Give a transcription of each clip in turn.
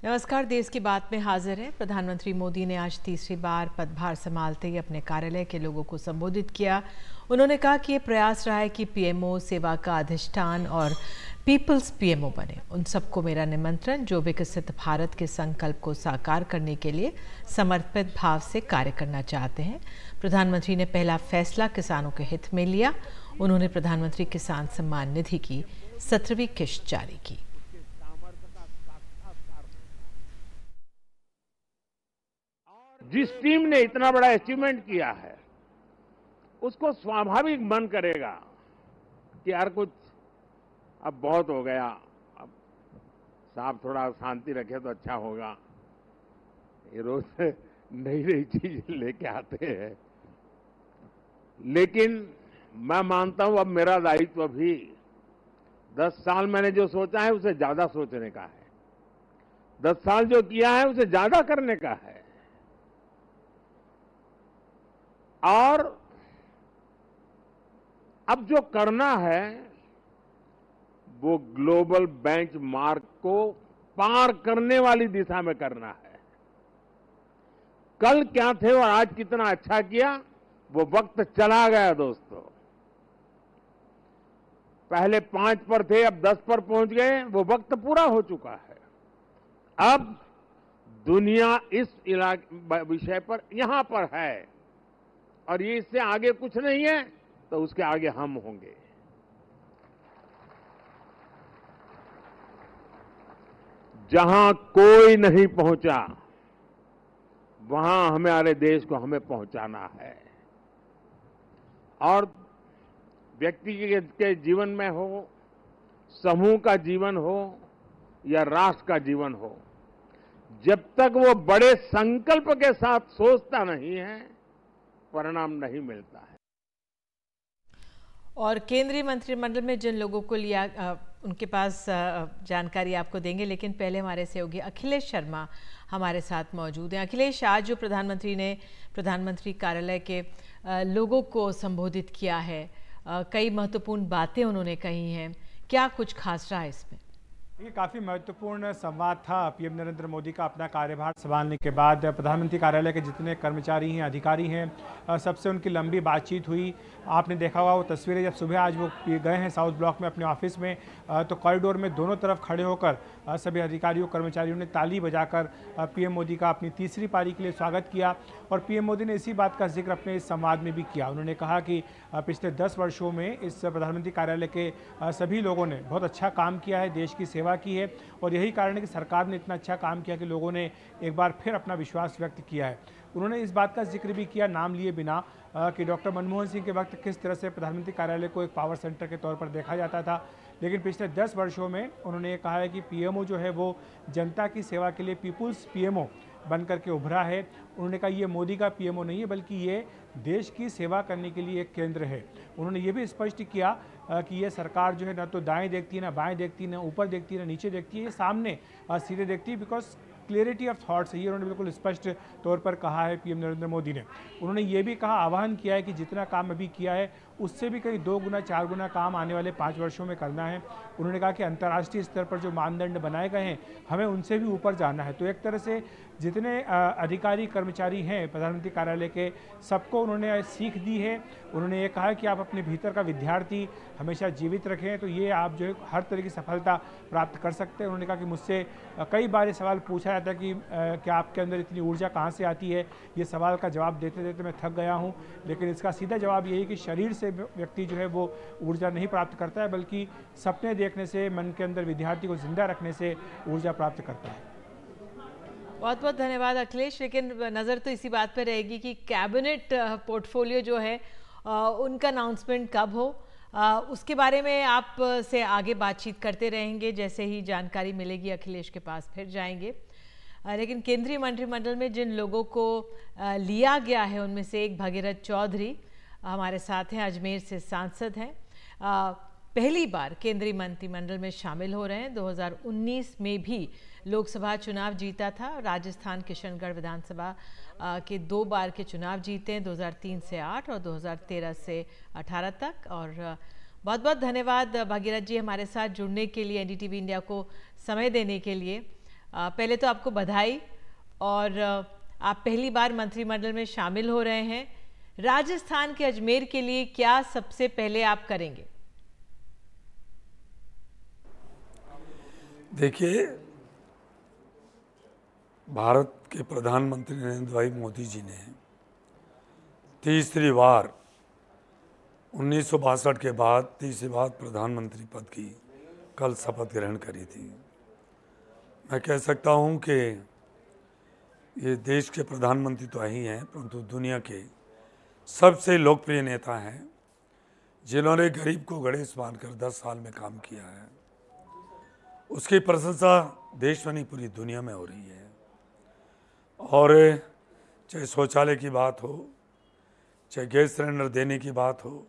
नमस्कार, देश की बात में हाजिर हैं। प्रधानमंत्री मोदी ने आज तीसरी बार पदभार संभालते ही अपने कार्यालय के लोगों को संबोधित किया। उन्होंने कहा कि ये प्रयास रहा है कि पीएमओ सेवा का अधिष्ठान और पीपल्स पीएमओ बने। उन सबको मेरा निमंत्रण जो विकसित भारत के संकल्प को साकार करने के लिए समर्पित भाव से कार्य करना चाहते हैं। प्रधानमंत्री ने पहला फैसला किसानों के हित में लिया। उन्होंने प्रधानमंत्री किसान सम्मान निधि की 17वीं किश्त जारी की। जिस टीम ने इतना बड़ा अचीवमेंट किया है उसको स्वाभाविक मन करेगा कि यार कुछ अब बहुत हो गया, अब साहब थोड़ा शांति रखे तो अच्छा होगा। ये रोज नई नई चीज लेके आते हैं, लेकिन मैं मानता हूं अब मेरा दायित्व भी 10 साल मैंने जो सोचा है उसे ज्यादा सोचने का है, 10 साल जो किया है उसे ज्यादा करने का है। और अब जो करना है वो ग्लोबल बेंचमार्क को पार करने वाली दिशा में करना है। कल क्या थे और आज कितना अच्छा किया वो वक्त चला गया दोस्तों। पहले 5 पर थे, अब 10 पर पहुंच गए, वो वक्त पूरा हो चुका है। अब दुनिया इस विषय पर यहां पर है और ये इससे आगे कुछ नहीं है, तो उसके आगे हम होंगे। जहां कोई नहीं पहुंचा वहां हमारे देश को हमें पहुंचाना है। और व्यक्ति के जीवन में हो, समूह का जीवन हो या राष्ट्र का जीवन हो, जब तक वो बड़े संकल्प के साथ सोचता नहीं है परिणाम नहीं मिलता है। और केंद्रीय मंत्रिमंडल में जिन लोगों को लिया उनके पास जानकारी आपको देंगे, लेकिन पहले हमारे सहयोगी अखिलेश शर्मा हमारे साथ मौजूद हैं। अखिलेश, आज जो प्रधानमंत्री ने प्रधानमंत्री कार्यालय के लोगों को संबोधित किया है, कई महत्वपूर्ण बातें उन्होंने कही हैं, क्या कुछ खास रहा है इसमें? ये काफ़ी महत्वपूर्ण संवाद था पीएम नरेंद्र मोदी का अपना कार्यभार संभालने के बाद। प्रधानमंत्री कार्यालय के जितने कर्मचारी हैं, अधिकारी हैं, सबसे उनकी लंबी बातचीत हुई। आपने देखा होगा वो तस्वीरें, जब सुबह आज वो गए हैं साउथ ब्लॉक में अपने ऑफिस में, तो कॉरिडोर में दोनों तरफ खड़े होकर सभी अधिकारियों कर्मचारियों ने ताली बजाकर पीएम मोदी का अपनी तीसरी पारी के लिए स्वागत किया। और पीएम मोदी ने इसी बात का जिक्र अपने इस संवाद में भी किया। उन्होंने कहा कि पिछले 10 वर्षों में इस प्रधानमंत्री कार्यालय के सभी लोगों ने बहुत अच्छा काम किया है, देश की सेवा की है, और यही कारण है कि सरकार ने इतना अच्छा काम किया कि लोगों ने एक बार फिर अपना विश्वास व्यक्त किया है। उन्होंने इस बात का जिक्र भी किया, नाम लिए बिना, कि डॉक्टर मनमोहन सिंह के वक्त किस तरह से प्रधानमंत्री कार्यालय को एक पावर सेंटर के तौर पर देखा जाता था, लेकिन पिछले 10 वर्षों में उन्होंने ये कहा है कि पीएमओ जो है वो जनता की सेवा के लिए पीपुल्स पीएमओ बन करके उभरा है। उन्होंने कहा ये मोदी का पीएमओ नहीं है, बल्कि ये देश की सेवा करने के लिए एक केंद्र है। उन्होंने ये भी स्पष्ट किया कि ये सरकार जो है ना तो दाएं देखती है, ना बाएं देखती है, ना ऊपर देखती है, ना नीचे देखती है, ये सामने सीधे देखती है, बिकॉज क्लियरिटी ऑफ थॉट्स है। ये उन्होंने बिल्कुल स्पष्ट तौर पर कहा है पीएम नरेंद्र मोदी ने। उन्होंने ये भी कहा, आह्वान किया है कि जितना काम अभी किया है उससे भी कहीं 2 गुना 4 गुना काम आने वाले 5 वर्षों में करना है। उन्होंने कहा कि अंतर्राष्ट्रीय स्तर पर जो मानदंड बनाए गए हैं हमें उनसे भी ऊपर जाना है। तो एक तरह से जितने अधिकारी कर्मचारी हैं प्रधानमंत्री कार्यालय के, सबको उन्होंने सीख दी है। उन्होंने ये कहा कि आप अपने भीतर का विद्यार्थी हमेशा जीवित रखें, तो ये आप जो है हर तरह की सफलता प्राप्त कर सकते हैं। उन्होंने कहा कि मुझसे कई बार ये सवाल पूछा जाता है कि क्या आपके अंदर इतनी ऊर्जा कहाँ से आती है। ये सवाल का जवाब देते देते मैं थक गया हूँ, लेकिन इसका सीधा जवाब यही कि शरीर से व्यक्ति जो है वो ऊर्जा नहीं प्राप्त करता है, बल्कि सपने देखने से, मन के अंदर विद्यार्थी को जिंदा रखने से ऊर्जा प्राप्त करता है। बहुत बहुत धन्यवाद अखिलेश। लेकिन नज़र तो इसी बात पर रहेगी कि कैबिनेट पोर्टफोलियो जो है उनका अनाउंसमेंट कब हो, उसके बारे में आप से आगे बातचीत करते रहेंगे। जैसे ही जानकारी मिलेगी अखिलेश के पास फिर जाएंगे। लेकिन केंद्रीय मंत्रिमंडल में जिन लोगों को लिया गया है उनमें से एक भगीरथ चौधरी हमारे साथ हैं, अजमेर से सांसद हैं, पहली बार केंद्रीय मंत्रिमंडल में शामिल हो रहे हैं। 2019 में भी लोकसभा चुनाव जीता था। राजस्थान किशनगढ़ विधानसभा के 2 बार के चुनाव जीते हैं, 2003 से 8 और 2013 से 18 तक। और बहुत बहुत धन्यवाद भगीरथ जी हमारे साथ जुड़ने के लिए, एनडीटीवी इंडिया को समय देने के लिए। पहले तो आपको बधाई, और आप पहली बार मंत्रिमंडल में शामिल हो रहे हैं। राजस्थान के अजमेर के लिए क्या सबसे पहले आप करेंगे? देखिए, भारत के प्रधानमंत्री नरेंद्र भाई मोदी जी ने तीसरी बार 1962 के बाद तीसरी बार प्रधानमंत्री पद की कल शपथ ग्रहण करी थी। मैं कह सकता हूं कि ये देश के प्रधानमंत्री तो ही हैं, परंतु दुनिया के सबसे लोकप्रिय नेता हैं जिन्होंने गरीब को गणेश मानकर 10 साल में काम किया है। उसकी प्रशंसा देश में नहीं पूरी दुनिया में हो रही है। और चाहे शौचालय की बात हो, चाहे गैस सिलेंडर देने की बात हो,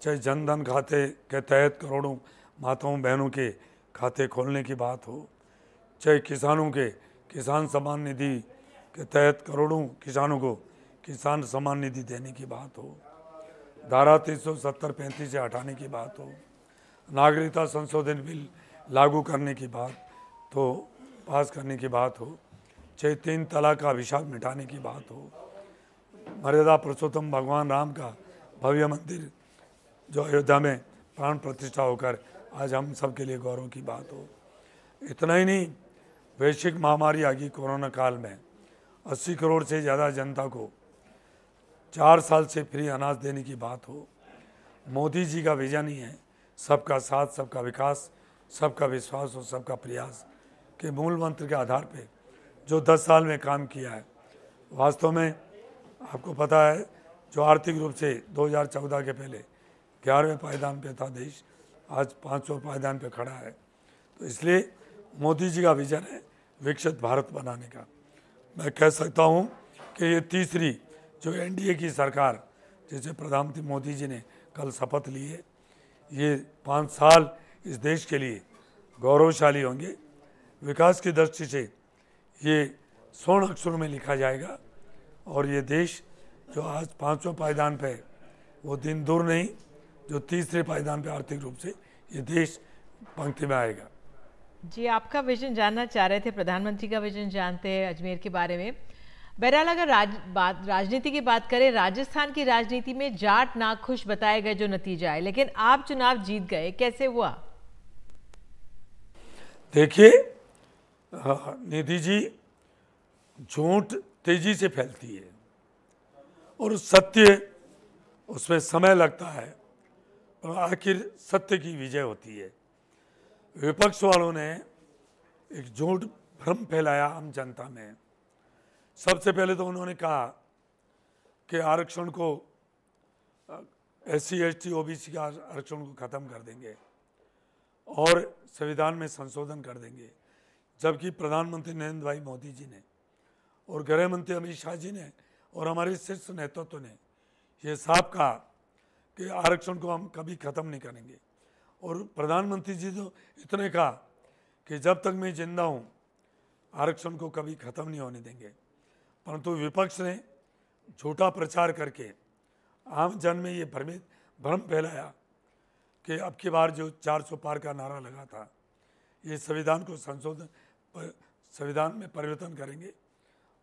चाहे जनधन खाते के तहत करोड़ों माताओं बहनों के खाते खोलने की बात हो, चाहे किसानों के किसान सम्मान निधि के तहत करोड़ों किसानों को किसान सम्मान निधि देने की बात हो, धारा 370-35 से हटाने की बात हो, नागरिकता संशोधन बिल लागू करने की बात तो पास करने की बात हो, चाहे 3 तलाक का अभिशाप मिटाने की बात हो, मर्यादा पुरुषोत्तम भगवान राम का भव्य मंदिर जो अयोध्या में प्राण प्रतिष्ठा होकर आज हम सब के लिए गौरव की बात हो। इतना ही नहीं, वैश्विक महामारी आ गई कोरोना काल में 80 करोड़ से ज़्यादा जनता को 4 साल से फ्री अनाज देने की बात हो। मोदी जी का विजन ही है सबका साथ, सबका विकास, सबका विश्वास और सबका प्रयास के मूल मंत्र के आधार पे जो 10 साल में काम किया है। वास्तव में आपको पता है, जो आर्थिक रूप से 2014 के पहले 11वें पायदान पे था देश, आज 500 पायदान पे खड़ा है। तो इसलिए मोदी जी का विजन है विकसित भारत बनाने का। मैं कह सकता हूँ कि ये तीसरी जो एनडीए की सरकार, जैसे प्रधानमंत्री मोदी जी ने कल शपथ ली है, ये 5 साल इस देश के लिए गौरवशाली होंगे। विकास की दृष्टि से ये स्वर्ण अक्षरों में लिखा जाएगा और ये देश जो आज 5वें पायदान पे वो दिन दूर नहीं, जो तीसरे पायदान पे आर्थिक रूप से ये देश पंक्ति में आएगा। जी, आपका विजन जानना चाह रहे थे, प्रधानमंत्री का विजन जानते हैं अजमेर के बारे में। बहरहाल अगर राजनीति की बात करें, राजस्थान की राजनीति में जाट नाखुश बताए गए जो नतीजा है, लेकिन आप चुनाव जीत गए, कैसे हुआ? देखिए निधि जी, झूठ तेजी से फैलती है और सत्य उसमें समय लगता है और आखिर सत्य की विजय होती है। विपक्ष वालों ने एक झूठ भ्रम फैलाया आम जनता में। सबसे पहले तो उन्होंने कहा कि आरक्षण को SC ST OBC का आरक्षण को खत्म कर देंगे और संविधान में संशोधन कर देंगे, जबकि प्रधानमंत्री नरेंद्र भाई मोदी जी ने और गृह मंत्री अमित शाह जी ने और हमारे शीर्ष नेतृत्व ने ये साफ कहा कि आरक्षण को हम कभी खत्म नहीं करेंगे। और प्रधानमंत्री जी तो इतने कहा कि जब तक मैं जिंदा हूँ आरक्षण को कभी खत्म नहीं होने देंगे। परंतु विपक्ष ने झूठा प्रचार करके आम जन में ये भ्रम फैलाया कि अब की बार जो 400 पार का नारा लगा था, ये संविधान को संविधान में परिवर्तन करेंगे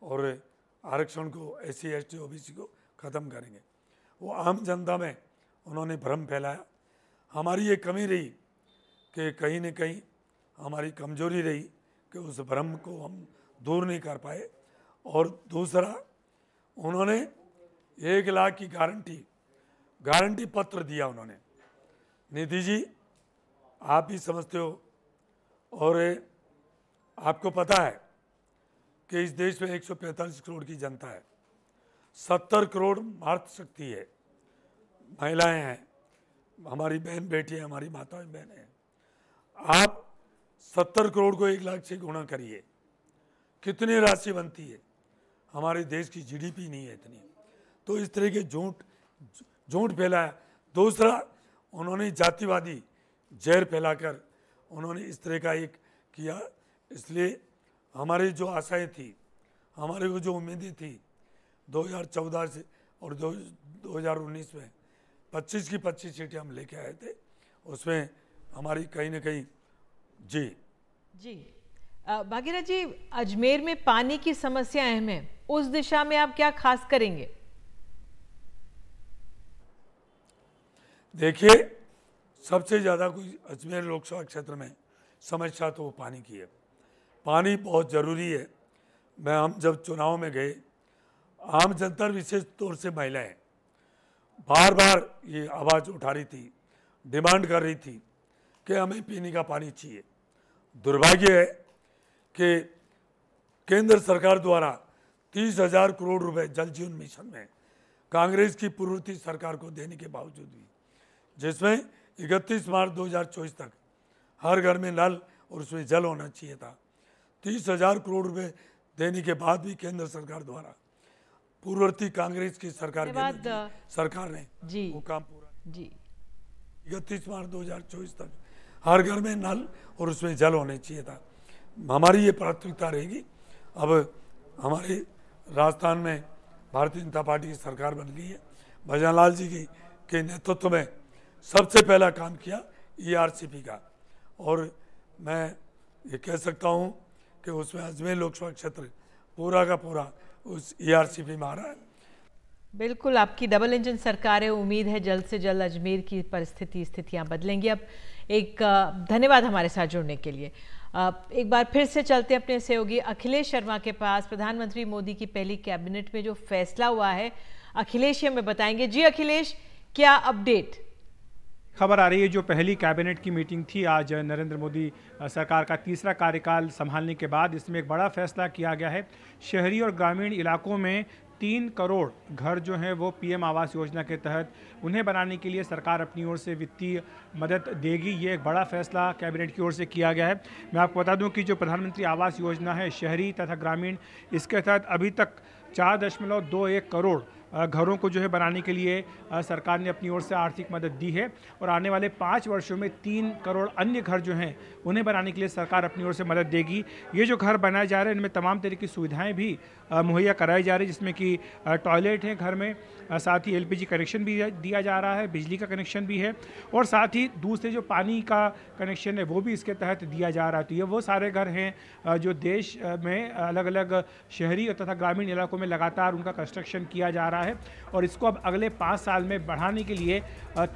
और आरक्षण को SC ST OBC को ख़त्म करेंगे। वो आम जनता में उन्होंने भ्रम फैलाया। हमारी ये कमी रही कि कहीं न कहीं हमारी कमजोरी रही कि उस भ्रम को हम दूर नहीं कर पाए। और दूसरा, उन्होंने 1 लाख की गारंटी पत्र दिया उन्होंने। निधि जी, आप भी समझते हो और आपको पता है कि इस देश में 145 करोड़ की जनता है, 70 करोड़ मातृशक्ति है, महिलाएं हैं, हमारी बहन बेटी है, हमारी माताएं बहन हैं। आप 70 करोड़ को 1 लाख से गुणा करिए, कितनी राशि बनती है? हमारे देश की GDP नहीं है इतनी। तो इस तरह के झूठ फैलाया। दूसरा, उन्होंने जातिवादी जहर फैलाकर उन्होंने इस तरह का एक किया। इसलिए हमारी जो आशाएं थी, हमारे को जो उम्मीदें थी 2014 से और 2019 में 25 की 25 सीटें हम लेके आए थे, उसमें हमारी कहीं ना कहीं जी भागीरथ जी, अजमेर में पानी की समस्या अहम है, उस दिशा में आप क्या खास करेंगे? देखिए, सबसे ज़्यादा कोई अजमेर लोकसभा क्षेत्र में समस्या तो वो पानी की है। पानी बहुत ज़रूरी है। हम जब चुनाव में गए, आम जनता विशेष तौर से महिलाएं बार बार ये आवाज़ उठा रही थी, डिमांड कर रही थी कि हमें पीने का पानी चाहिए। दुर्भाग्य है कि केंद्र सरकार द्वारा 30,000 करोड़ रुपए जल जीवन मिशन में कांग्रेस की पूर्ववर्ती सरकार को देने के बावजूद भी, जिसमें 31 मार्च 2024 तक हर घर में नल और उसमें जल होना चाहिए था, 30,000 करोड़ रुपए देने के बाद भी केंद्र सरकार द्वारा पूर्ववर्ती कांग्रेस की सरकार ने वो काम पूरा 31 मार्च 2024 तक हर घर में नल और उसमें जल होने चाहिए था। हमारी ये प्राथमिकता रहेगी। अब हमारे राजस्थान में भारतीय जनता पार्टी की सरकार बन गई है। भजन लाल जी के नेतृत्व में सबसे पहला काम किया ERCP का, और मैं ये कह सकता हूँ कि उसमें अजमेर लोकसभा क्षेत्र पूरा का पूरा उस ERCP में आ रहा है। बिल्कुल, आपकी डबल इंजन सरकार है, उम्मीद है जल्द से जल्द अजमेर की स्थितियां बदलेंगी। अब एक धन्यवाद हमारे साथ जुड़ने के लिए। एक बार फिर से चलते हैं अपने सहयोगी अखिलेश शर्मा के पास। प्रधानमंत्री मोदी की पहली कैबिनेट में जो फैसला हुआ है, अखिलेश हमें बताएंगे। जी अखिलेश, क्या अपडेट? खबर आ रही है, जो पहली कैबिनेट की मीटिंग थी आज नरेंद्र मोदी सरकार का तीसरा कार्यकाल संभालने के बाद, इसमें एक बड़ा फैसला किया गया है। शहरी और ग्रामीण इलाकों में 3 करोड़ घर जो हैं वो PM आवास योजना के तहत उन्हें बनाने के लिए सरकार अपनी ओर से वित्तीय मदद देगी। ये एक बड़ा फैसला कैबिनेट की ओर से किया गया है। मैं आपको बता दूं कि जो प्रधानमंत्री आवास योजना है शहरी तथा ग्रामीण, इसके तहत अभी तक 4.21 करोड़ घरों को जो है बनाने के लिए सरकार ने अपनी ओर से आर्थिक मदद दी है, और आने वाले 5 वर्षों में 3 करोड़ अन्य घर जो हैं उन्हें बनाने के लिए सरकार अपनी ओर से मदद देगी। ये जो घर बनाए जा रहे हैं इनमें तमाम तरह की सुविधाएं भी मुहैया कराई जा रही है, जिसमें कि टॉयलेट है घर में, साथ ही LPG कनेक्शन भी दिया जा रहा है, बिजली का कनेक्शन भी है, और साथ ही दूसरे जो पानी का कनेक्शन है वो भी इसके तहत दिया जा रहा है। तो ये वो सारे घर हैं जो देश में अलग अलग शहरी तथा ग्रामीण इलाकों में लगातार उनका कंस्ट्रक्शन किया जा रहा है, और इसको अब अगले 5 साल में बढ़ाने के लिए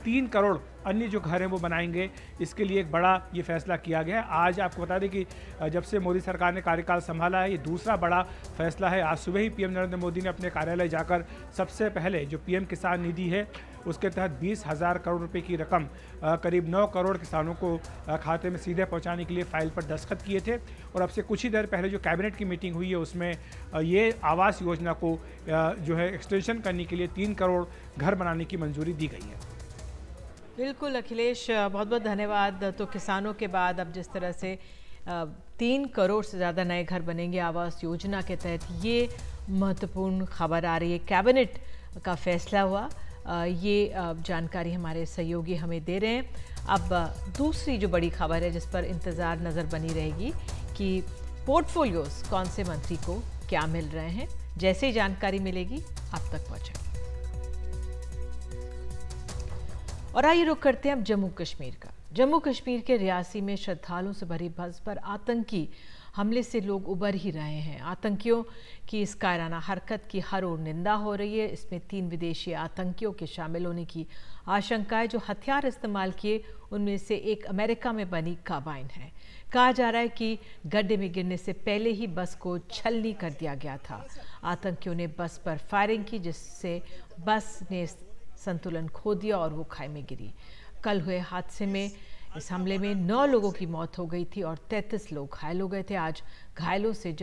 3 करोड़ अन्य जो घर हैं वो बनाएंगे। इसके लिए एक बड़ा ये फैसला किया गया है। आज आपको बता दें कि जब से मोदी सरकार ने कार्यकाल संभाला है, ये दूसरा बड़ा फैसला है। आज सुबह ही PM नरेंद्र मोदी ने अपने कार्यालय जाकर सबसे पहले जो PM किसान निधि है उसके तहत 20,000 करोड़ रुपए की रकम करीब 9 करोड़ किसानों को खाते में सीधे पहुंचाने के लिए फाइल पर दस्तखत किए थे, और अब से कुछ ही देर पहले जो कैबिनेट की मीटिंग हुई है उसमें ये आवास योजना को जो है एक्सटेंशन करने के लिए 3 करोड़ घर बनाने की मंजूरी दी गई है। बिल्कुल अखिलेश, बहुत बहुत धन्यवाद। तो किसानों के बाद अब जिस तरह से 3 करोड़ से ज़्यादा नए घर बनेंगे आवास योजना के तहत, ये महत्वपूर्ण खबर आ रही है। कैबिनेट का फैसला हुआ, ये जानकारी हमारे सहयोगी हमें दे रहे हैं। अब दूसरी जो बड़ी खबर है जिस पर इंतज़ार नज़र बनी रहेगी कि पोर्टफोलियोज कौन से मंत्री को क्या मिल रहे हैं, जैसे ही जानकारी मिलेगी आप तक पहुँचेगी। और आइए रुक करते हैं अब जम्मू कश्मीर का। जम्मू कश्मीर के रियासी में श्रद्धालुओं से भरी बस पर आतंकी हमले से लोग उबर ही रहे हैं। आतंकियों की इस कायराना हरकत की हर ओर निंदा हो रही है। इसमें 3 विदेशी आतंकियों के शामिल होने की आशंका है। जो हथियार इस्तेमाल किए उनमें से एक अमेरिका में बनी कार्बाइन है। कहा जा रहा है कि गड्ढे में गिरने से पहले ही बस को छलनी कर दिया गया था। आतंकियों ने बस पर फायरिंग की, जिससे बस ने संतुलन खो दिया और वो खाई में गिरी। कल हुए हादसे में इस हमले में 9 लोगों की मौत हो गई थी और 33 लोग घायल हो गए थे। आज घायलों से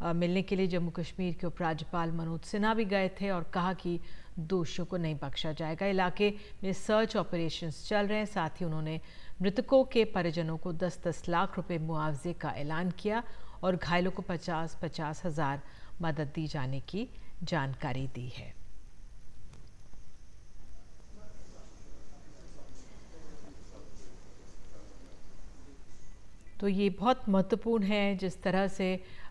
मिलने के लिए जम्मू कश्मीर के उपराज्यपाल मनोज सिन्हा भी गए थे और कहा कि दोषियों को नहीं बख्शा जाएगा। इलाके में सर्च ऑपरेशंस चल रहे हैं। साथ ही उन्होंने मृतकों के परिजनों को 10-10 लाख रुपए मुआवजे का ऐलान किया और घायलों को 50-50 हज़ार मदद दी जाने की जानकारी दी है। तो ये बहुत महत्वपूर्ण है जिस तरह से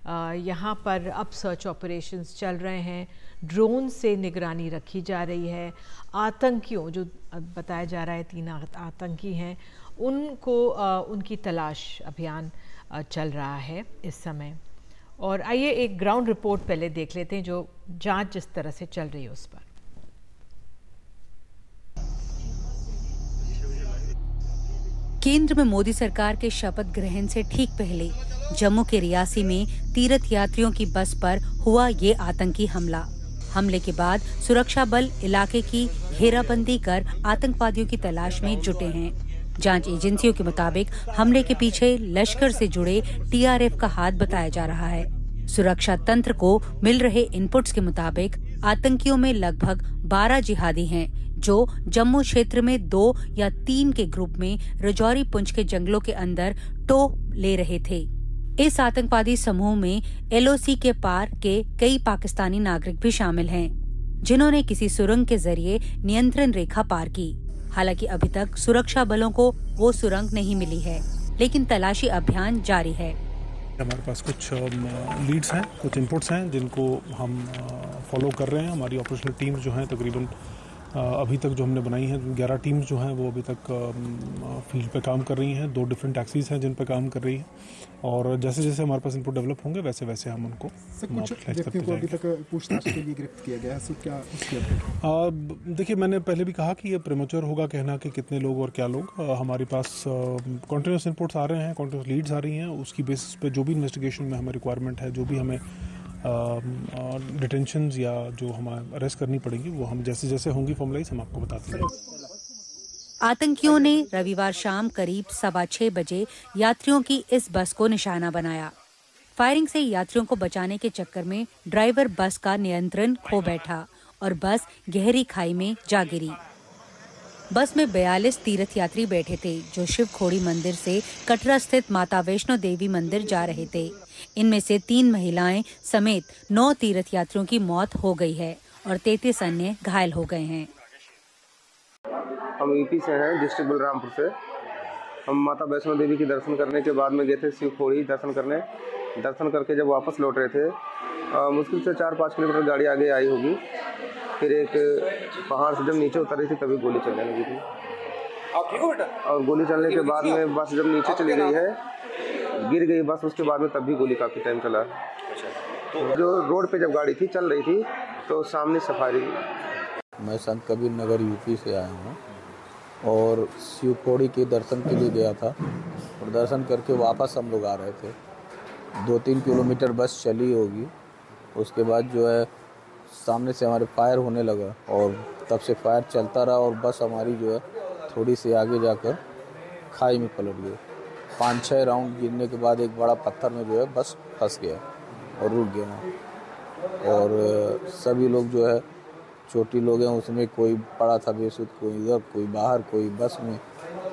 यहाँ पर अब सर्च ऑपरेशंस चल रहे हैं, ड्रोन से निगरानी रखी जा रही है। आतंकियों, जो बताया जा रहा है 3 आतंकी हैं, उनको उनकी तलाश अभियान चल रहा है इस समय। और आइए एक ग्राउंड रिपोर्ट पहले देख लेते हैं जो जांच जिस तरह से चल रही है उस पर। केंद्र में मोदी सरकार के शपथ ग्रहण से ठीक पहले जम्मू के रियासी में तीर्थ यात्रियों की बस पर हुआ ये आतंकी हमला। हमले के बाद सुरक्षा बल इलाके की घेराबंदी कर आतंकवादियों की तलाश में जुटे हैं। जांच एजेंसियों के मुताबिक हमले के पीछे लश्कर से जुड़े टीआरएफ का हाथ बताया जा रहा है। सुरक्षा तंत्र को मिल रहे इनपुट्स के मुताबिक आतंकियों में लगभग 12 जिहादी हैं, जो जम्मू क्षेत्र में 2 या 3 के ग्रुप में रजौरी पुंछ के जंगलों के अंदर टो ले रहे थे। इस आतंकवादी समूह में एलओसी के पार के कई पाकिस्तानी नागरिक भी शामिल हैं, जिन्होंने किसी सुरंग के जरिए नियंत्रण रेखा पार की। हालांकि अभी तक सुरक्षा बलों को वो सुरंग नहीं मिली है, लेकिन तलाशी अभियान जारी है। हमारे पास कुछ लीड्स हैं, कुछ इनपुट्स हैं जिनको हम फॉलो कर रहे हैं। हमारी ऑपरेशनल टीम्स जो हैं तकरीबन अभी तक जो हमने बनाई हैं 11 टीम्स जो हैं वो अभी तक फील्ड पे काम कर रही हैं। 2 डिफरेंट टैक्सीज हैं जिन पे काम कर रही हैं, और जैसे जैसे हमारे पास इनपुट डेवलप होंगे वैसे वैसे हम उनको कुछ व्यक्तियों को अभी तक पूछताछ के लिए गिरफ्त किया गया है, सो क्या उसकी देखिए, मैंने पहले भी कहा कि ये प्रीमेच्योर होगा कहना कि कितने लोग और क्या लोग। हमारे पास कॉन्टिन्यूस इनपुट्स आ रहे हैं, कॉन्टिन्यूस लीड्स आ रही हैं। उसकी बेसिस पे जो भी इन्वेस्टिगेशन में हमें रिक्वायरमेंट है, जो भी हमें डिटेंशंस या जो हमें अरेस्ट करनी पड़ेगी, वो हम जैसे जैसे होंगी फॉर्मलाइज हम आपको बताते हैं। आतंकियों ने रविवार शाम करीब 6:15 बजे यात्रियों की इस बस को निशाना बनाया। फायरिंग से यात्रियों को बचाने के चक्कर में ड्राइवर बस का नियंत्रण खो बैठा और बस गहरी खाई में जा गिरी। बस में 42 तीर्थ यात्री बैठे थे, जो शिव खोड़ी मंदिर से कटरा स्थित माता वैष्णो देवी मंदिर जा रहे थे। इनमें से 3 महिलाएं समेत 9 तीर्थ यात्रियों की मौत हो गई है और 33 अन्य घायल हो गए हैं। हम यूपी से हैं, डिस्ट्रिक्ट बलरामपुर से। हम माता वैष्णो देवी के दर्शन करने के बाद में गए थे शिव खोड़ी दर्शन करने। दर्शन करके जब वापस लौट रहे थे, मुश्किल से 4-5 किलोमीटर गाड़ी आगे आई होगी। फिर एक पहाड़ से जब नीचे उतर रही थी तभी गोली चलने लगी थी। आप ठीक हो बेटा? और गोली चलने के बाद में बस जब नीचे चली गई है, गिर गई बस, उसके बाद में तब भी गोली काफ़ी टाइम चला। तो जो रोड पे जब गाड़ी थी चल रही थी तो सामने सफारी। मैं संत कबीर नगर यूपी से आया हूँ और शिव खोड़ी के दर्शन के लिए गया था, और दर्शन करके वापस हम लोग आ रहे थे। 2-3 किलोमीटर बस चली होगी, उसके बाद जो है सामने से हमारे फायर होने लगा और तब से फायर चलता रहा और बस हमारी जो है थोड़ी सी आगे जाकर खाई में पलट गई। 5-6 राउंड गिरने के बाद एक बड़ा पत्थर में जो है बस फंस गया और रुक गया। और सभी लोग जो है छोटी लोग हैं, उसमें कोई पड़ा था बेसुध, कोई इधर, कोई बाहर, कोई बस में,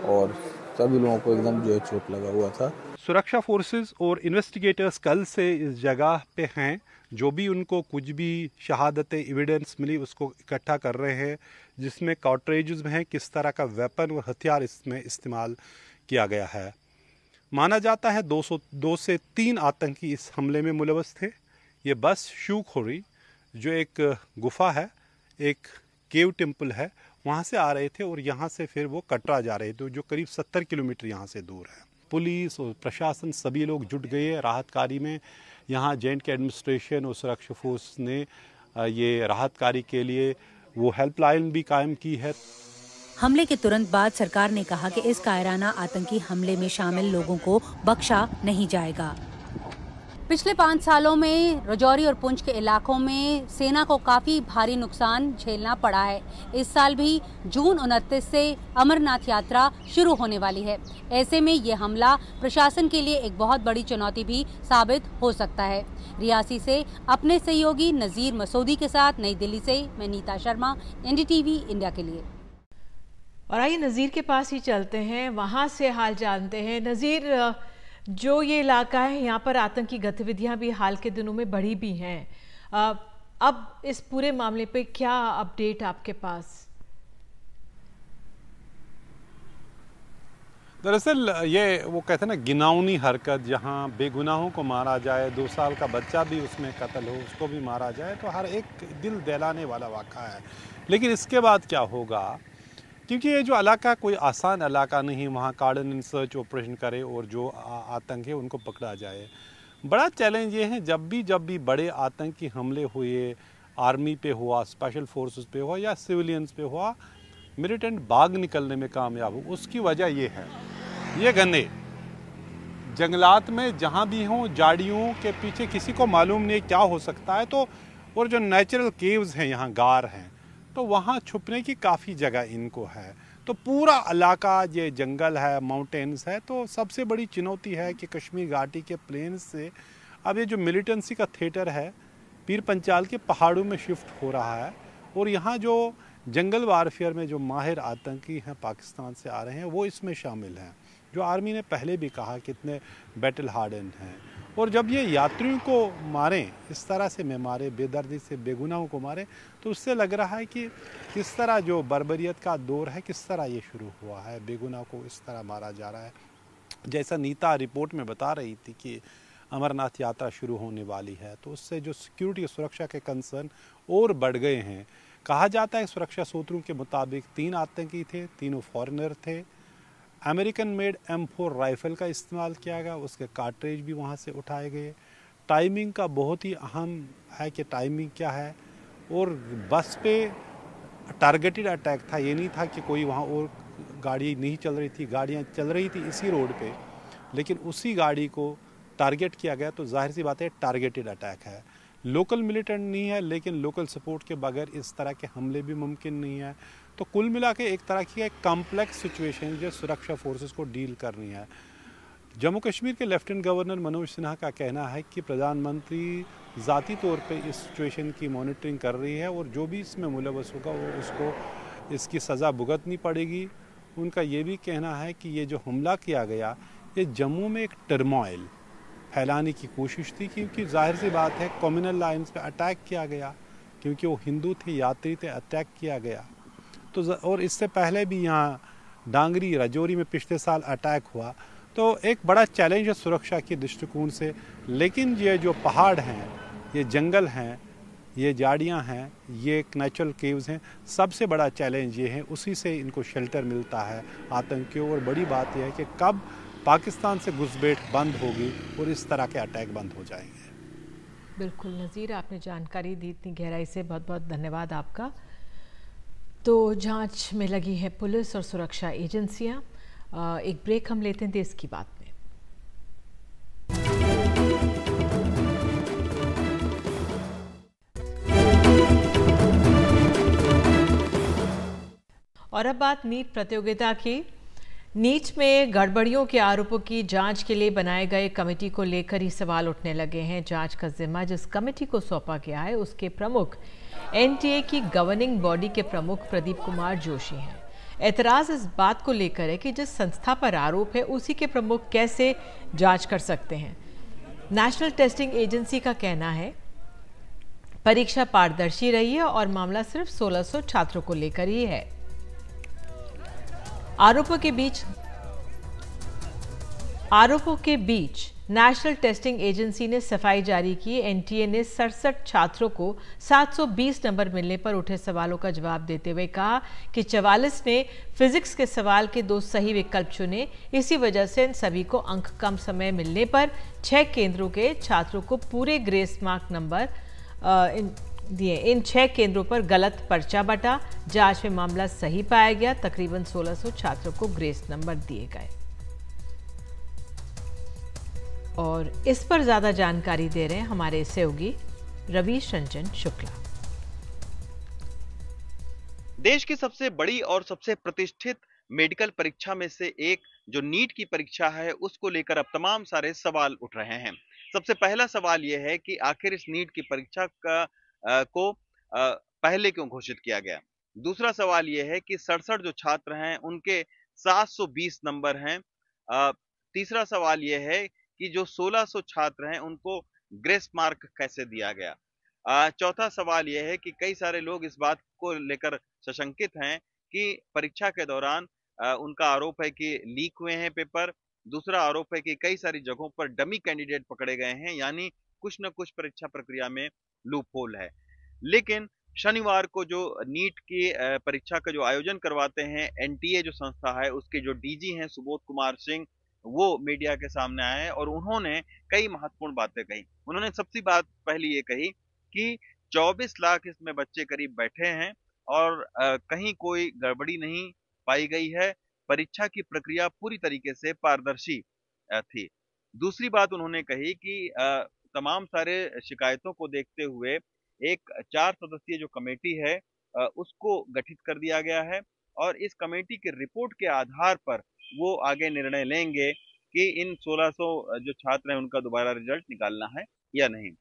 और सभी लोगों को एकदम जो है चोट लगा हुआ था। सुरक्षा फोर्सेस और इन्वेस्टिगेटर्स कल से इस जगह पे हैं। जो भी उनको कुछ भी शहादत एविडेंस मिली उसको इकट्ठा कर रहे हैं, जिसमें कार्ट्रिजेज में है किस तरह का वेपन और हथियार इसमें इस्तेमाल किया गया है। माना जाता है 2 से 3 आतंकी इस हमले में मुलवस थे। ये बस शिव खोड़ी, जो एक गुफा है, एक केव टेम्पल है, वहाँ से आ रहे थे और यहाँ से फिर वो कटरा जा रहे थे, जो करीब 70 किलोमीटर यहाँ से दूर है। पुलिस और प्रशासन सभी लोग जुट गए हैं राहत कार्य में। यहाँ J&K एडमिनिस्ट्रेशन और सुरक्षा फोर्स ने ये राहत कार्य के लिए वो हेल्पलाइन भी कायम की है। हमले के तुरंत बाद सरकार ने कहा कि इस कायराना आतंकी हमले में शामिल लोगों को बख्शा नहीं जाएगा। पिछले 5 सालों में रजौरी और पुंछ के इलाकों में सेना को काफी भारी नुकसान झेलना पड़ा है। इस साल भी जून 29 से अमरनाथ यात्रा शुरू होने वाली है। ऐसे में ये हमला प्रशासन के लिए एक बहुत बड़ी चुनौती भी साबित हो सकता है। रियासी से अपने सहयोगी नज़ीर मसूदी के साथ नई दिल्ली से मैं नीता शर्मा, NDTV इंडिया के लिए। और आइए नज़ीर के पास ही चलते हैं, वहाँ से हाल जानते हैं। नज़ीर, जो ये इलाका है यहाँ पर आतंकी गतिविधियाँ भी हाल के दिनों में बढ़ी भी हैं। अब इस पूरे मामले पे क्या अपडेट आपके पास? दरअसल ये वो कहते हैं ना, गिनावनी हरकत, जहाँ बेगुनाहों को मारा जाए, 2 साल का बच्चा भी उसमें कत्ल हो, उसको भी मारा जाए, तो हर एक दिल दहलाने वाला वाक़ा है। लेकिन इसके बाद क्या होगा क्योंकि ये जो इलाका कोई आसान इलाका नहीं, वहाँ कार्डन इन सर्च ऑपरेशन करे और जो आतंक है उनको पकड़ा जाए। बड़ा चैलेंज ये है, जब भी बड़े आतंकी हमले हुए, आर्मी पे हुआ, स्पेशल फोर्सेस पे हुआ या सिविलियंस पे हुआ, मिलिटेंट भाग निकलने में कामयाब हो। उसकी वजह ये है, ये गन्ने जंगलात में जहाँ भी हों, झाड़ियों के पीछे किसी को मालूम नहीं क्या हो सकता है, तो और जो नेचुरल केव्स हैं, यहाँ गार हैं, तो वहाँ छुपने की काफ़ी जगह इनको है। तो पूरा इलाका ये जंगल है, माउंटेन्स है। तो सबसे बड़ी चुनौती है कि कश्मीर घाटी के प्लेन्स से अब ये जो मिलिटेंसी का थिएटर है पीर पंचाल के पहाड़ों में शिफ्ट हो रहा है, और यहाँ जो जंगल वारफेयर में जो माहिर आतंकी हैं पाकिस्तान से आ रहे हैं वो इसमें शामिल हैं, जो आर्मी ने पहले भी कहा कितने बैटल हार्डन हैं। और जब ये यात्रियों को मारें, इस तरह से मैं मारे, बेदर्दी से बेगुनाहों को मारे, तो उससे लग रहा है कि किस तरह जो बर्बरियत का दौर है किस तरह ये शुरू हुआ है, बेगुनाह को इस तरह मारा जा रहा है। जैसा नीता रिपोर्ट में बता रही थी कि अमरनाथ यात्रा शुरू होने वाली है, तो उससे जो सिक्योरिटी सुरक्षा के कंसर्न और बढ़ गए हैं। कहा जाता है सुरक्षा सूत्रों के मुताबिक 3 आतंकी थे, तीनों फॉरेनर थे। अमेरिकन मेड M4 राइफ़ल का इस्तेमाल किया गया, उसके कार्ट्रिज भी वहाँ से उठाए गए। टाइमिंग का बहुत ही अहम है कि टाइमिंग क्या है, और बस पे टारगेटेड अटैक था, ये नहीं था कि कोई वहाँ और गाड़ी नहीं चल रही थी, गाड़ियाँ चल रही थी इसी रोड पे, लेकिन उसी गाड़ी को टारगेट किया गया। तो जाहिर सी बात है टारगेटेड अटैक है। लोकल मिलिटेंट नहीं है, लेकिन लोकल सपोर्ट के बगैर इस तरह के हमले भी मुमकिन नहीं है। तो कुल मिला के एक तरह की एक कॉम्प्लेक्स सिचुएशन जो सुरक्षा फोर्सेस को डील करनी है। जम्मू कश्मीर के लेफ्टिनेंट गवर्नर मनोज सिन्हा का कहना है कि प्रधानमंत्री ज़ाती तौर पे इस सिचुएशन की मॉनिटरिंग कर रही है, और जो भी इसमें मुलव्वस होगा वो उसको इसकी सज़ा भुगतनी पड़ेगी। उनका ये भी कहना है कि ये जो हमला किया गया, ये जम्मू में एक टर्मोइल फैलाने की कोशिश थी, क्योंकि जाहिर सी बात है कम्युनल लाइन्स पे अटैक किया गया, क्योंकि वो हिंदू थे, यात्री थे, अटैक किया गया। तो और इससे पहले भी यहाँ डांगरी राजौरी में पिछले साल अटैक हुआ। तो एक बड़ा चैलेंज है सुरक्षा के दृष्टिकोण से। लेकिन ये जो पहाड़ हैं, ये जंगल हैं, ये झाड़ियाँ हैं, ये एक नेचुरल केव्स हैं, सबसे बड़ा चैलेंज ये है, उसी से इनको शेल्टर मिलता है आतंकियों। और बड़ी बात यह है कि कब पाकिस्तान से घुसपैठ बंद होगी और इस तरह के अटैक बंद हो जाएंगे। बिल्कुल नज़ीर, आपने जानकारी दी इतनी गहराई से, बहुत बहुत धन्यवाद आपका। तो जांच में लगी है पुलिस और सुरक्षा एजेंसियां। एक ब्रेक हम लेते हैं देश की बात में। और अब बात नीट प्रतियोगिता की। नीट में गड़बड़ियों के आरोपों की जांच के लिए बनाए गए कमेटी को लेकर ही सवाल उठने लगे हैं। जांच का जिम्मा जिस कमेटी को सौंपा गया है उसके प्रमुख एनटीए की गवर्निंग बॉडी के प्रमुख प्रदीप कुमार जोशी हैं। एतराज़ इस बात को लेकर है कि जिस संस्था पर आरोप है उसी के प्रमुख कैसे जांच कर सकते हैं। नेशनल टेस्टिंग एजेंसी का कहना है परीक्षा पारदर्शी रही है और मामला सिर्फ 1600 छात्रों को लेकर ही है। आरोपों के बीच नेशनल टेस्टिंग एजेंसी ने सफाई जारी की। एनटीए ने 67 छात्रों को 720 नंबर मिलने पर उठे सवालों का जवाब देते हुए कहा कि 44 ने फिजिक्स के सवाल के 2 सही विकल्प चुने। इसी वजह से इन सभी को अंक कम समय मिलने पर 6 केंद्रों के छात्रों को पूरे ग्रेस मार्क नंबर दिए। इन 6 केंद्रों पर गलत पर्चा बटा। जांच में मामला सही पाया गया। तकरीबन 1600 छात्रों को ग्रेस नंबर दिए गए। और इस पर ज्यादा जानकारी दे रहे हैं हमारे सहयोगी रवीश रंजन शुक्ला। देश की सबसे बड़ी और सबसे प्रतिष्ठित मेडिकल परीक्षा में से एक जो नीट की परीक्षा है, उसको लेकर अब तमाम सारे सवाल उठ रहे हैं। सबसे पहला सवाल यह है कि आखिर इस नीट की परीक्षा को पहले क्यों घोषित किया गया। दूसरा सवाल यह है कि 67 जो छात्र हैं उनके 720 नंबर हैं। तीसरा सवाल यह है कि जो 1600 छात्र हैं उनको ग्रेस मार्क कैसे दिया गया। चौथा सवाल यह है कि कई सारे लोग इस बात को लेकर सशंकित हैं कि परीक्षा के दौरान उनका आरोप है कि लीक हुए हैं पेपर। दूसरा आरोप है कि कई सारी जगहों पर डमी कैंडिडेट पकड़े गए हैं, यानी कुछ न कुछ परीक्षा प्रक्रिया में लूप होल है। लेकिन शनिवार को जो नीट की परीक्षा का जो आयोजन करवाते हैं एनटीए जो संस्था है, उसके जो डीजी हैं सुबोध कुमार सिंह, वो मीडिया के सामने आए और उन्होंने कई महत्वपूर्ण बातें कही। उन्होंने सबसे बात पहली ये कही कि 24 लाख इसमें बच्चे करीब बैठे हैं और कहीं कोई गड़बड़ी नहीं पाई गई है। परीक्षा की प्रक्रिया पूरी तरीके से पारदर्शी थी। दूसरी बात उन्होंने कही कि तमाम सारे शिकायतों को देखते हुए एक 4 सदस्यीय जो कमेटी है उसको गठित कर दिया गया है और इस कमेटी की रिपोर्ट के आधार पर वो आगे निर्णय लेंगे कि इन 1600 जो छात्र हैं उनका दोबारा रिजल्ट निकालना है या नहीं।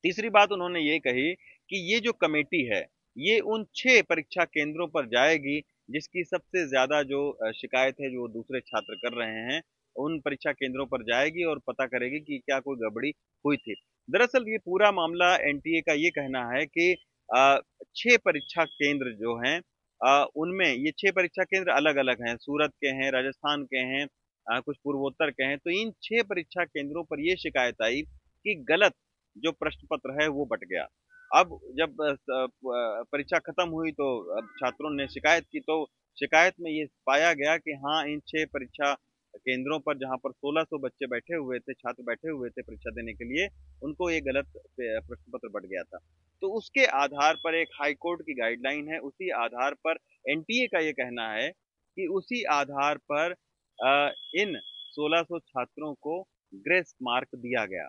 तीसरी बात उन्होंने ये कही कि ये जो कमेटी है ये उन 6 परीक्षा केंद्रों पर जाएगी जिसकी सबसे ज्यादा जो शिकायत है जो दूसरे छात्र कर रहे हैं, उन परीक्षा केंद्रों पर जाएगी और पता करेगी कि क्या कोई गड़बड़ी हुई थी। दरअसल ये पूरा मामला एनटीए का ये कहना है कि 6 परीक्षा केंद्र जो हैं उनमें ये 6 परीक्षा केंद्र अलग अलग हैं, सूरत के हैं, राजस्थान के हैं, कुछ पूर्वोत्तर के हैं। तो इन 6 परीक्षा केंद्रों पर ये शिकायत आई कि गलत जो प्रश्न पत्र है वो बट गया। अब जब परीक्षा खत्म हुई तो छात्रों ने शिकायत की, तो शिकायत में ये पाया गया कि हाँ, इन 6 परीक्षा केंद्रों पर जहां पर 1600 बच्चे बैठे हुए थे, छात्र बैठे हुए थे परीक्षा देने के लिए, उनको ये गलत प्रश्न पत्र बट गया था। तो उसके आधार पर एक हाई कोर्ट की गाइडलाइन है, उसी आधार पर एनटीए का ये कहना है कि उसी आधार पर इन 1600 छात्रों को ग्रेस मार्क दिया गया।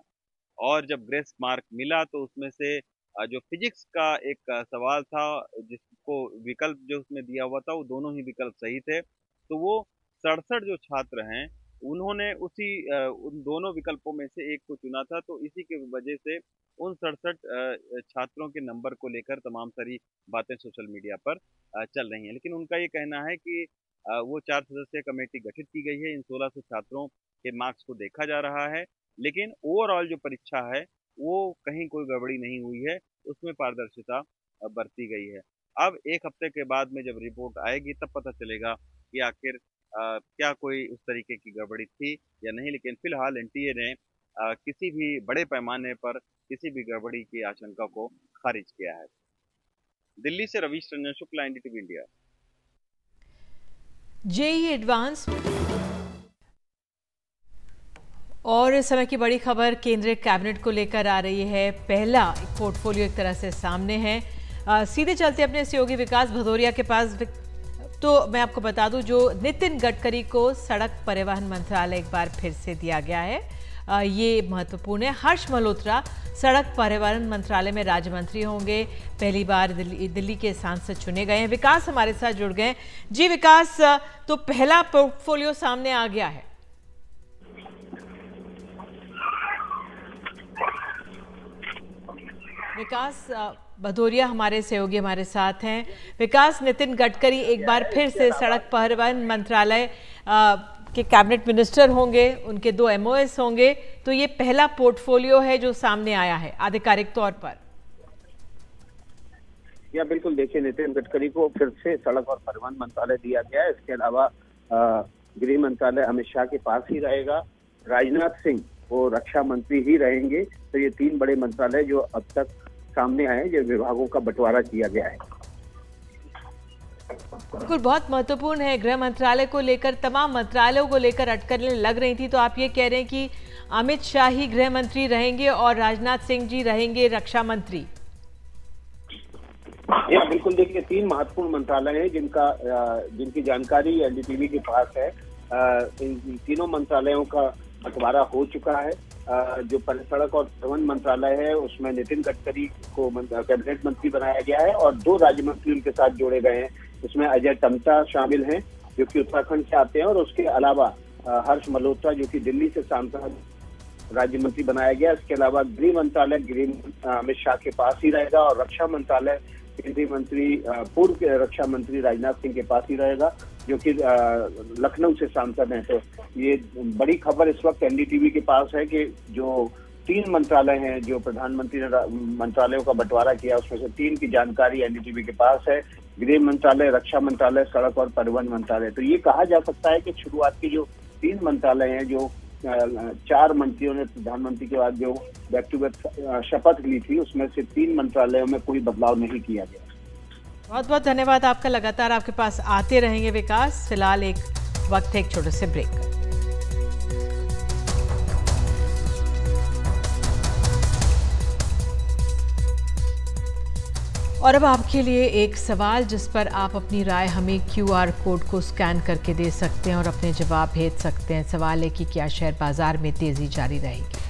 और जब ग्रेस मार्क मिला तो उसमें से जो फिजिक्स का एक सवाल था जिसको विकल्प जो उसमें दिया हुआ था वो दोनों ही विकल्प सही थे, तो वो 67 जो छात्र हैं उन्होंने उन दोनों विकल्पों में से एक को चुना था। तो इसी की वजह से उन 67 छात्रों के नंबर को लेकर तमाम सारी बातें सोशल मीडिया पर चल रही हैं। लेकिन उनका ये कहना है कि वो 4 सदस्यीय कमेटी गठित की गई है, इन 1600 छात्रों के मार्क्स को देखा जा रहा है, लेकिन ओवरऑल जो परीक्षा है वो कहीं कोई गड़बड़ी नहीं हुई है, उसमें पारदर्शिता बरती गई है। अब 1 हफ्ते के बाद में जब रिपोर्ट आएगी तब पता चलेगा कि आखिर क्या कोई उस तरीके की गड़बड़ी थी या नहीं। लेकिन फिलहाल एनटीए ने किसी भी बड़े पैमाने पर किसी भी गड़बड़ी की आशंका को खारिज किया है। दिल्ली से Ravish Ranjan Shukla, NDTV India. JEE advance और इस समय की बड़ी खबर केंद्रीय कैबिनेट को लेकर आ रही है। पहला पोर्टफोलियो एक तरह से सामने है। सीधे चलते अपने सहयोगी विकास भदौरिया के पास। तो मैं आपको बता दूं, जो नितिन गडकरी को सड़क परिवहन मंत्रालय एक बार फिर से दिया गया है, ये महत्वपूर्ण है। हर्ष मल्होत्रा सड़क परिवहन मंत्रालय में राज्य मंत्री होंगे, पहली बार दिल्ली के सांसद चुने गए हैं। विकास हमारे साथ जुड़ गए। जी विकास, तो पहला पोर्टफोलियो सामने आ गया है। विकास भदौरिया हमारे सहयोगी हमारे साथ हैं। विकास, नितिन गडकरी एक बार फिर से सड़क परिवहन मंत्रालय के कैबिनेट मिनिस्टर होंगे, उनके 2 MOS होंगे, तो ये पहला पोर्टफोलियो है जो सामने आया है आधिकारिक तौर पर। या बिल्कुल, देखिए, नितिन गडकरी को फिर से सड़क और परिवहन मंत्रालय दिया गया है। इसके अलावा गृह मंत्रालय अमित शाह के पास ही रहेगा। राजनाथ सिंह वो रक्षा मंत्री ही रहेंगे। तो ये 3 बड़े मंत्रालय जो अब तक सामने आए, जो विभागों का बंटवारा किया गया है। बिल्कुल, बहुत महत्वपूर्ण है। गृह मंत्रालय को लेकर, तमाम मंत्रालयों को लेकर अटकलें लग रही थी, तो आप ये कह रहे हैं कि अमित शाह ही गृह मंत्री रहेंगे और राजनाथ सिंह जी रहेंगे रक्षा मंत्री। या बिल्कुल, देखिए, 3 महत्वपूर्ण मंत्रालय हैं जिनकी जानकारी एनडीटीवी के पास है। इन तीनों मंत्रालयों का बंटवारा हो चुका है। जो सड़क और परिवहन मंत्रालय है उसमें नितिन गडकरी को कैबिनेट मंत्री बनाया गया है और 2 राज्य मंत्री उनके साथ जोड़े गए हैं। इसमें अजय टम्टा शामिल हैं जो कि उत्तराखंड से आते हैं, और उसके अलावा हर्ष मल्होत्रा जो कि दिल्ली से सांसद राज्य मंत्री बनाया गया। इसके अलावा गृह मंत्रालय अमित शाह के पास ही रहेगा और रक्षा मंत्रालय केंद्रीय मंत्री पूर्व रक्षा मंत्री राजनाथ सिंह के पास ही रहेगा, जो कि लखनऊ से सांसद हैं। तो ये बड़ी खबर इस वक्त एनडीटीवी के पास है कि जो 3 मंत्रालय हैं जो प्रधानमंत्री ने मंत्रालयों का बंटवारा किया, उसमें से 3 की जानकारी एनडीटीवी के पास है। गृह मंत्रालय, रक्षा मंत्रालय, सड़क और परिवहन मंत्रालय। तो ये कहा जा सकता है कि शुरुआत की जो 3 मंत्रालय हैं जो 4 मंत्रियों ने प्रधानमंत्री के बाद जो व्यक्तिगत शपथ ली थी उसमें से 3 मंत्रालयों में कोई बदलाव नहीं किया गया। बहुत बहुत धन्यवाद आपका, लगातार आपके पास आते रहेंगे विकास। फिलहाल एक वक्त है एक छोटे से ब्रेक का। और अब आपके लिए एक सवाल जिस पर आप अपनी राय हमें QR कोड को स्कैन करके दे सकते हैं और अपने जवाब भेज सकते हैं। सवाल है कि क्या शेयर बाजार में तेजी जारी रहेगी?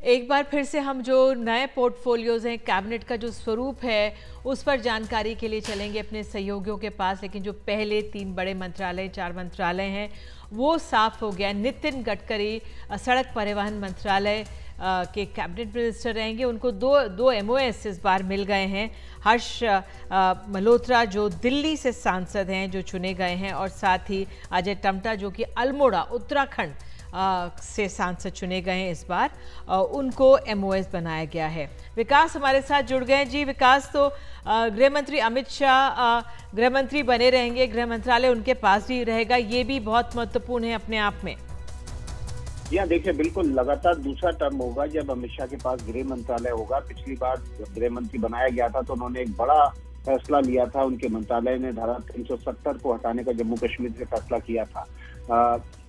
एक बार फिर से हम जो नए पोर्टफोलियोज हैं, कैबिनेट का जो स्वरूप है उस पर जानकारी के लिए चलेंगे अपने सहयोगियों के पास। लेकिन जो पहले 3 बड़े मंत्रालय, 4 मंत्रालय हैं वो साफ हो गया। नितिन गडकरी सड़क परिवहन मंत्रालय के कैबिनेट मिनिस्टर रहेंगे। उनको दो MOS इस बार मिल गए हैं। हर्ष मल्होत्रा जो दिल्ली से सांसद हैं जो चुने गए हैं, और साथ ही अजय टम्टा जो कि अल्मोड़ा उत्तराखंड से सांसद चुने गए हैं इस बार, उनको MOS बनाया गया है। विकास हमारे साथ जुड़ गए हैं। जी विकास, तो गृह मंत्री अमित शाह गृह मंत्री बने रहेंगे, गृह मंत्रालय उनके पास ही रहेगा, ये भी बहुत महत्वपूर्ण है अपने आप में। या देखिए, बिल्कुल लगातार दूसरा टर्म होगा जब अमित शाह के पास गृह मंत्रालय होगा। पिछली बार गृह मंत्री बनाया गया था तो उन्होंने एक बड़ा फैसला लिया था। उनके मंत्रालय ने धारा 370 को हटाने का जम्मू कश्मीर से फैसला किया था।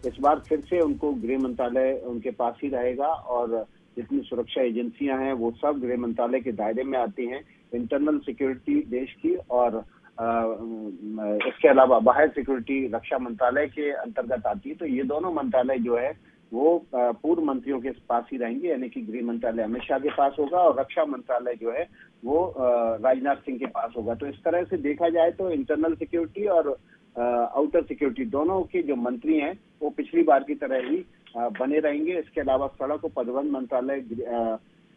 इस बार फिर से उनको गृह मंत्रालय उनके पास ही रहेगा और जितनी सुरक्षा एजेंसियां हैं वो सब गृह मंत्रालय के दायरे में आती हैं। इंटरनल सिक्योरिटी देश की और इसके अलावा बाहर सिक्योरिटी रक्षा मंत्रालय के अंतर्गत आती है। तो ये दोनों मंत्रालय जो है वो पूर्व मंत्रियों के पास ही रहेंगे, यानी कि गृह मंत्रालय अमित शाह के पास होगा और रक्षा मंत्रालय जो है वो राजनाथ सिंह के पास होगा। तो इस तरह से देखा जाए तो इंटरनल सिक्योरिटी और आउटर सिक्योरिटी दोनों के जो मंत्री हैं वो पिछली बार की तरह ही बने रहेंगे। इसके अलावा सड़क और परिवहन मंत्रालय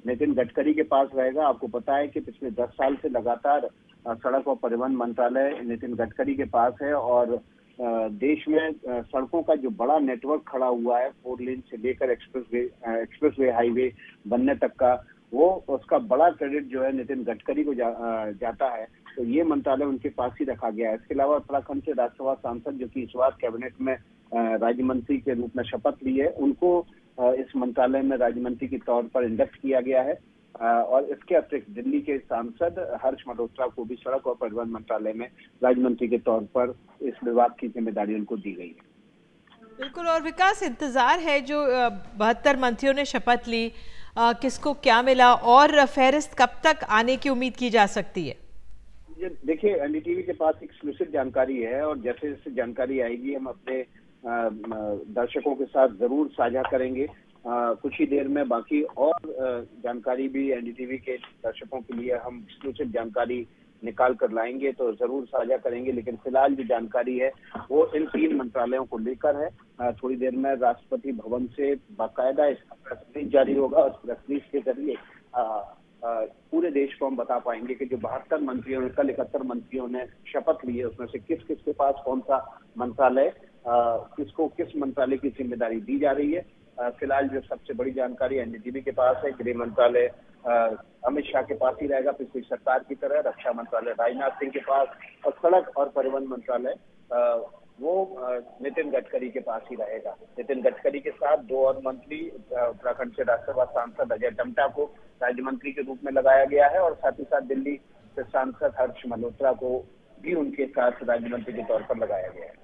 नितिन गडकरी के पास रहेगा। आपको पता है कि पिछले 10 साल से लगातार सड़क और परिवहन मंत्रालय नितिन गडकरी के पास है और देश में सड़कों का जो बड़ा नेटवर्क खड़ा हुआ है, 4 लेन से लेकर एक्सप्रेसवे हाईवे बनने तक का, वो उसका बड़ा क्रेडिट जो है नितिन गडकरी को जाता है। तो ये मंत्रालय उनके पास ही रखा गया है। इसके अलावा उत्तराखंड से राज्यसभा सांसद जो कि इस बार कैबिनेट में राज्य मंत्री के रूप में शपथ ली है, उनको इस मंत्रालय में राज्य मंत्री के तौर पर इंडक्ट किया गया है। और इसके अतिरिक्त दिल्ली के सांसद हर्ष मल्होत्रा को भी सड़क और परिवहन मंत्रालय में राज्य मंत्री के तौर पर इस विभाग की जिम्मेदारी उनको दी गई है। बिल्कुल। और विकास, इंतजार है जो 72 मंत्रियों ने शपथ ली, किसको क्या मिला और फहरिस्त कब तक आने की उम्मीद की जा सकती है? देखिए, NDTV के पास एक्सक्लूसिव जानकारी है और जैसे जैसे जानकारी आएगी हम अपने दर्शकों के साथ जरूर साझा करेंगे। कुछ ही देर में बाकी और जानकारी भी NDTV के दर्शकों के लिए हम एक्सक्लूसिव जानकारी निकाल कर लाएंगे तो जरूर साझा करेंगे। लेकिन फिलहाल जो जानकारी है वो इन 3 मंत्रालयों को लेकर है। थोड़ी देर में राष्ट्रपति भवन से बाकायदा इसका प्रेस रिलीज जारी होगा। उस प्रेस रिलीज के जरिए पूरे देश को हम बता पाएंगे कि जो 72 मंत्रियों ने, कल 71 मंत्रियों ने शपथ ली है, उसमें से किस किस के पास कौन सा मंत्रालय, किसको किस मंत्रालय की जिम्मेदारी दी जा रही है। फिलहाल जो सबसे बड़ी जानकारी NDTV के पास है, गृह मंत्रालय अमित शाह के पास ही रहेगा पिछली सरकार की तरह, रक्षा मंत्रालय राजनाथ सिंह के पास और सड़क और परिवहन मंत्रालय वो नितिन गडकरी के पास ही रहेगा। नितिन गडकरी के साथ 2 और मंत्री, उत्तराखंड से राज्यसभा सांसद अजय टम्टा को राज्य मंत्री के रूप में लगाया गया है और साथ ही साथ दिल्ली से सांसद हर्ष मल्होत्रा को भी उनके साथ राज्य मंत्री के तौर पर लगाया गया है।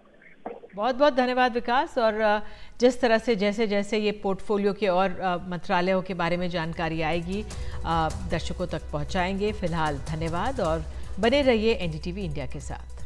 बहुत बहुत धन्यवाद विकास। और जिस तरह से जैसे जैसे ये पोर्टफोलियो के और मंत्रालयों के बारे में जानकारी आएगी दर्शकों तक पहुंचाएंगे। फिलहाल धन्यवाद और बने रहिए NDTV इंडिया के साथ।